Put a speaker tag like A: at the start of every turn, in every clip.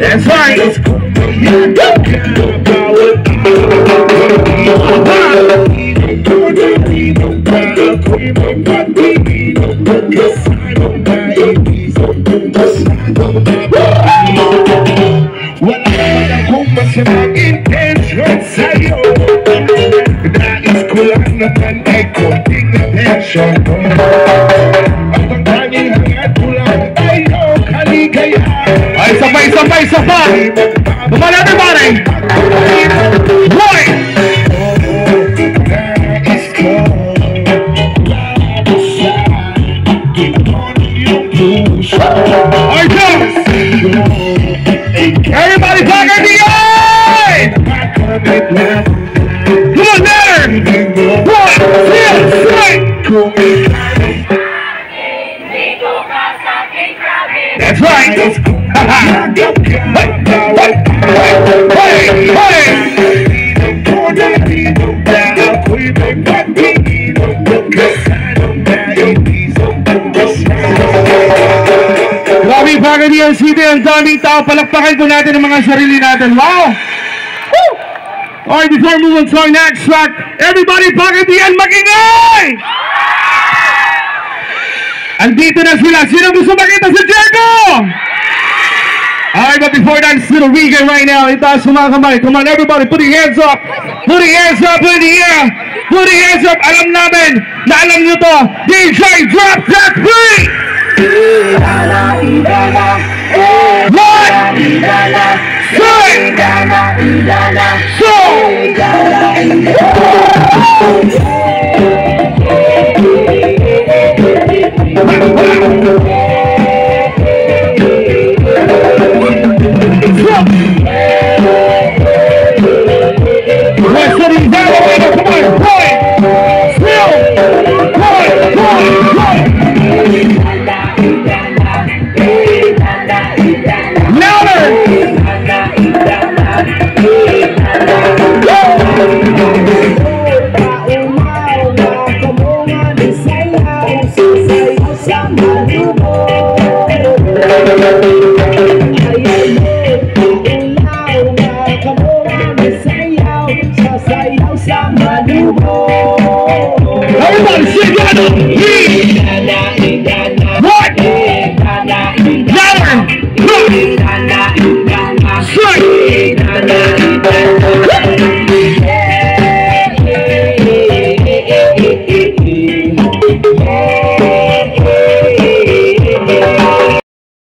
A: That's right. Isa pa! Come on, everybody! Boy! Alright, guys! Everybody back at the eye! Come on, there! 1, 2, 3! That's right! Grabe bagay niyan City, ang daming tao. Palakpakan po natin ang mga sarili natin. Wow! Woo! Alright, before we move on to our next track, everybody bagay niyan, mag-ingay! Andito na sila. Sino gusto makita si Diego? Alright, but before that, it's little weekend right now. Itaas sa mga kamay. Come on, everybody, put your hands up. Put your hands up in the air. Put your hands up. Alam namin na alam nyo to. DJ, drop that beat! What? Everybody sing it! What? Louder! Sing!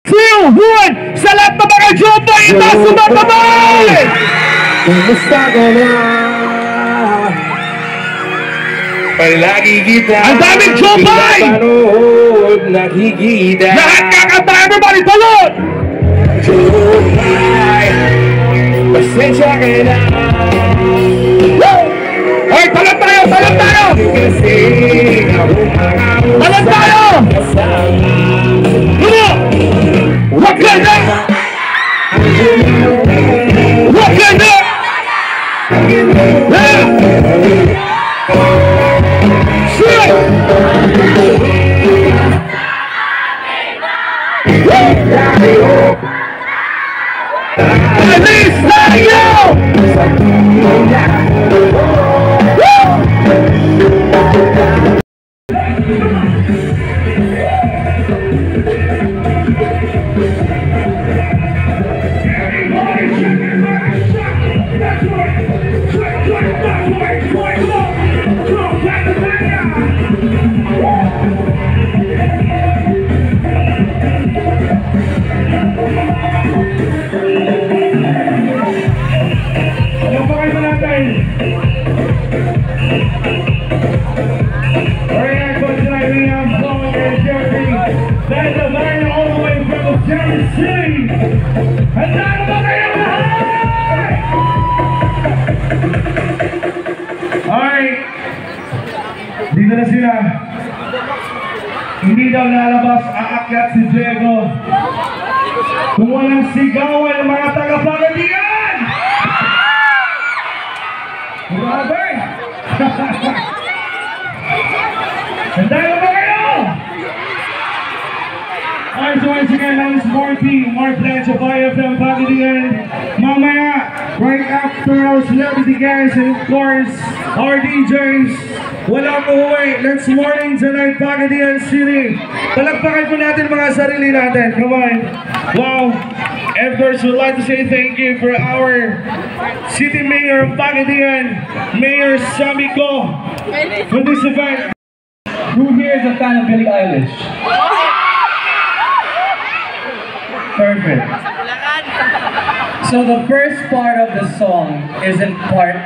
A: Two, one! Sa lahat ng mga joba, itaas sa mga kamay! Kumusta ka na? Palagi kita ang daming jopay! Nakikita lahat kakanta, everybody, talon! Jopay, pasensya ka na. Hoy, talon tayo, talon tayo! Talon tayo! Ano? Wag ka na! Wag ka na! Yung mga Handa na ba kayo lahat? Alright. Dito na sila. Hindi daw lalabas, aakyat si Diego. Kung walang sigawan ng mga taga-Pagadian! Grabe! Handa na ba kayo? Alright, so once again, that is more plans of IFM Pagadian. Mamaya, right after our celebrity guests and of course, our DJs, walang uuwi. Next morning tonight, Pagadian City. Palagpakan po natin mga sarili natin. Come on. Wow. Of course, we'd like to say thank you for our City Mayor of Pagadian, Mayor Sammy Go, for this event.
B: Who here is a fan of Billie Eilish? Perfect. So the first part of the song isn't part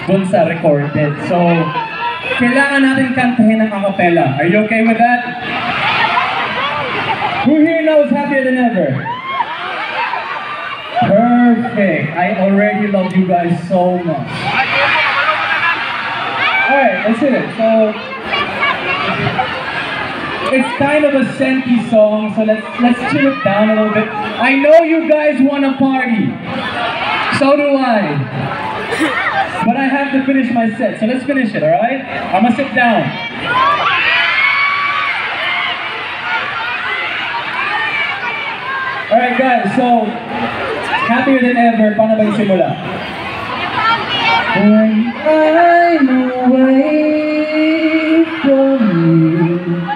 B: dun sa recorded. So, kailangan natin kantahin ng acapella. Are you okay with that? Who here knows Happier Than Ever? Perfect. I already love you guys so much. Alright, let's hit it. So, it's kind of a senti song, so let's chill it down a little bit. I know you guys want to party. So do I. But I have to finish my set, so let's finish it, alright? I'm gonna sit down. Alright guys, so Happier Than Ever, paano ba yung simula? When I'm away from you.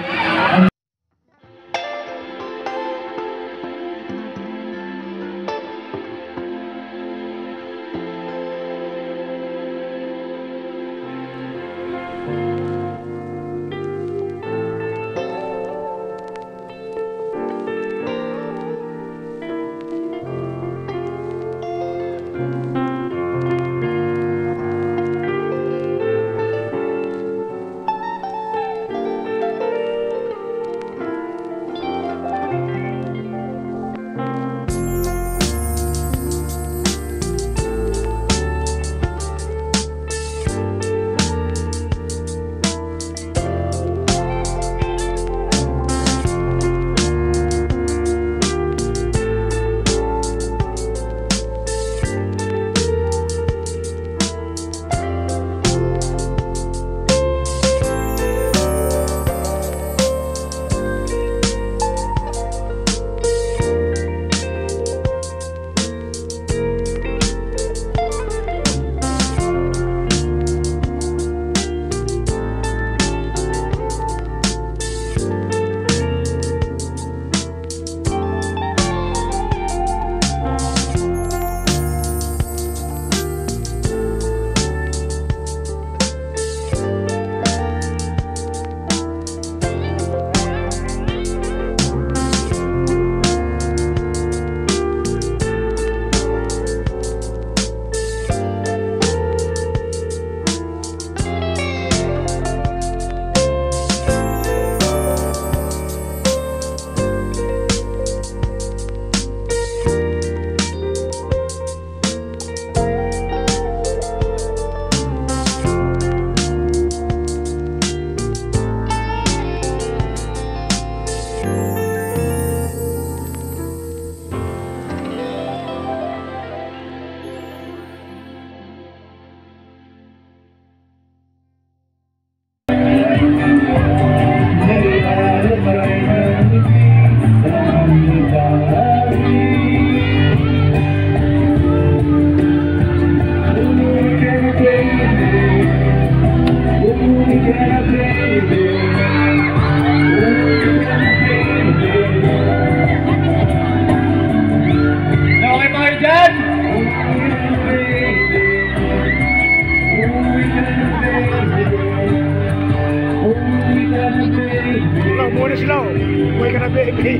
A: baby.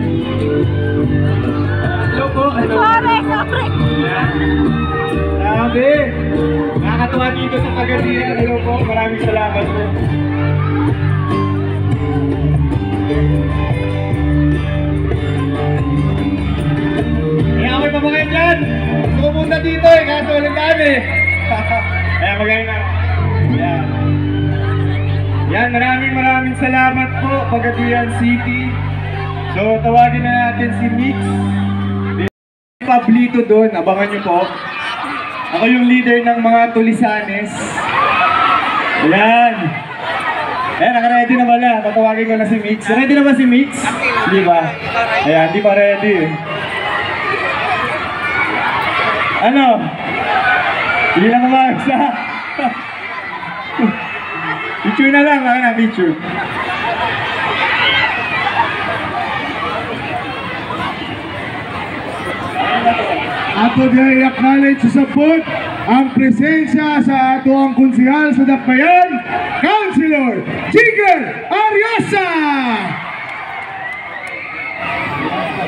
A: Hello po.
C: Sorry.
A: Grabe. Nakakatuwa dito sa Pagadian. Hello po. Maraming salamat po. Kaya ako'y
B: dito eh, kaso walang dami. Kaya magaling na. Yan. Yan, maraming salamat po, Pagadian City. So, tawagin na natin si Mix. Pablito doon, abangan nyo po. Ako yung leader ng mga Tulisanes. Ayan. Ayan, naka-ready na pala. Tatawagin ko na si Mix. Ready na ba si Mix? Di ba? Ayan, di pa ready eh. Ano? Hindi lang kumagsa. Picture na lang, baka na picture.
A: Ato diay acknowledge sa support ang presensya sa ato ang konsehal sa Dakbayan, Councilor Jigger Ariosa.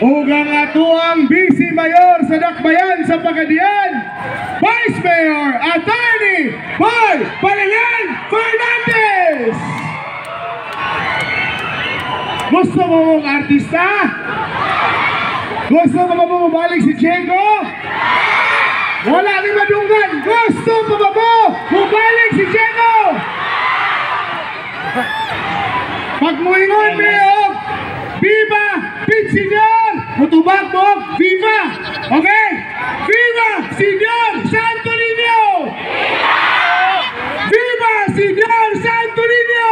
A: Ug ang ato ang Vice Mayor sa Dakbayan sa Pagadian, Vice Mayor Attorney Boy Palayan Fernandez. Gusto mo mong artista? Gusto mo ba bumalik si Diego? Wala ni madunggan. Gusto mo ba bumalik si Diego? Pagmuingon mo, Viva Pit Senior! Mutubag mo, Viva! Okay? Viva Senior Santo Niño! Viva Senior Santo Niño!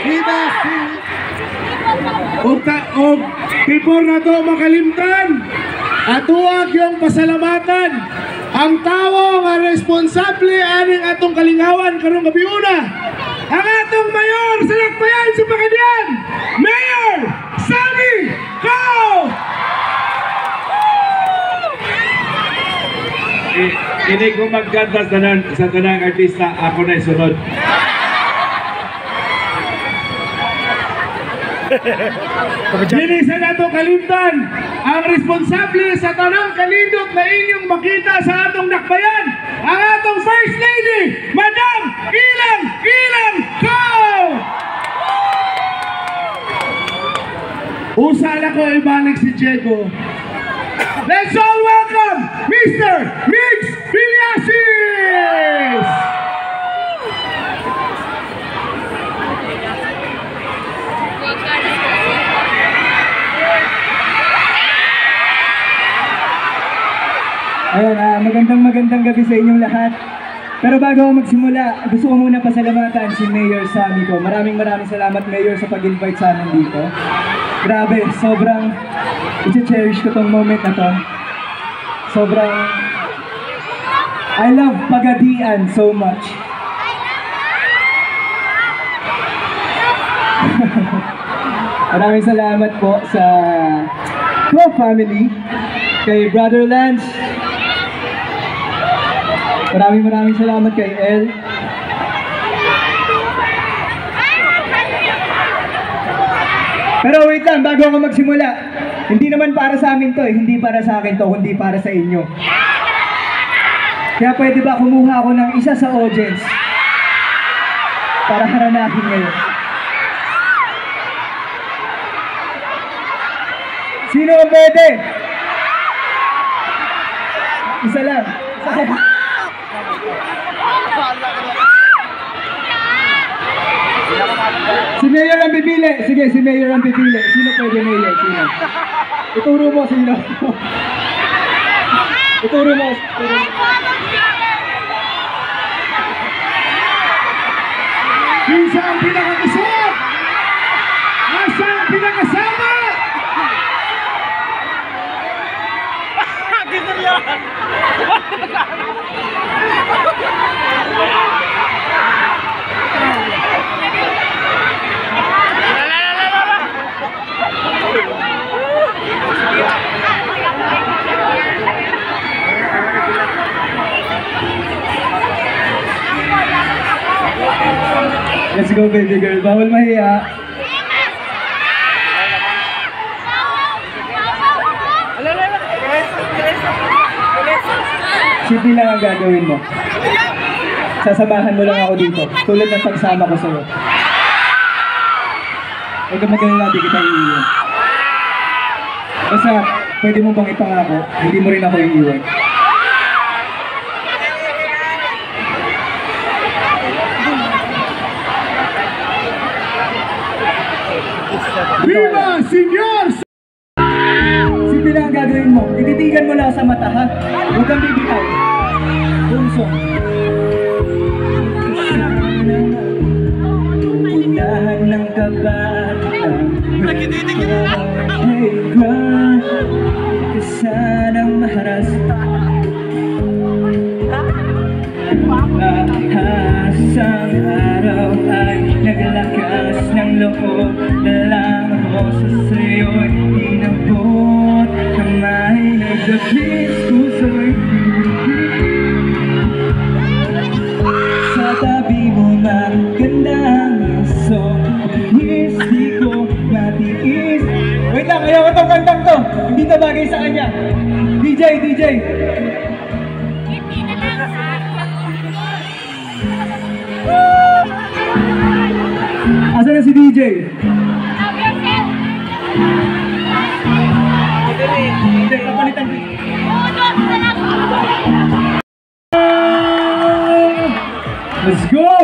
A: Viva Senior! Og before na to makalimtan, atuag yung pasalamatan ang tao nga responsable aning atong kalingawan karong gabi una, ang atong mayor sa Dakbayan sa Pagadian, Mayor Sammy Cao!
C: Hindi ko magkanta sa tanang artista, ako na isunod.
A: Dili sa nato kalimtan ang responsable sa tanang kalindot na inyong makita sa atong Dakbayan, ang atong First Lady, Madam Ilang Cao! Usala ko ibalik si Diego. Let's all welcome Mr. Mix Villasis!
B: Ayun, magandang gabi sa inyong lahat. Pero bago ako magsimula, gusto ko muna pasalamatan si Mayor Sammy ko. Maraming salamat, Mayor, sa pag-invite sa amin dito. Grabe, sobrang i-cherish ko tong moment na to. Sobrang I love Pagadian so much. Maraming salamat po sa Pro Family, kay Brother Lance. Maraming salamat kay El. Pero wait lang, bago ako magsimula, hindi naman para sa amin to eh. Hindi para sa akin to, kundi para sa inyo. Kaya pwede ba kumuha ako ng isa sa audience para haranahin ngayon? Sino ang pwede? Isa lang. Si Mayor ang pipili. Sige, si Mayor ang pipili. Sino pwede, Mayor? Sino? Ituro mo, sino? Ituro mo.
A: Isa ang pinakakusap! Asa ang pinakasama!
B: Let's go, baby girl. Bawal mahiya. Simple lang ang gagawin mo. Sasamahan mo lang ako dito. Tulad ng pagsama ko sa'yo. Huwag ka magalala, di kita iiwan. Basta, pwede mo bang ipangako, hindi mo rin ako iiwan. Viva, Senyor! Simple lang ang gagawin mo. Ititigan mo lang sa mata, ha? Huwag kang bibitaw. Puso. Unahan ng kabata. Hey, crush. Kasanang maharas. Ahasang araw ay naglakas ng loob. Dalang ako sa sayo'y inabot. Kamay nagdabis puso'y sa tabi mo magandang iso. Hindi ko matiis. Wait lang, ayaw ko tong kantang to. Hindi na bagay sa kanya. DJ, DJ. Asa na si DJ? DJ, kapalitan. Let's go!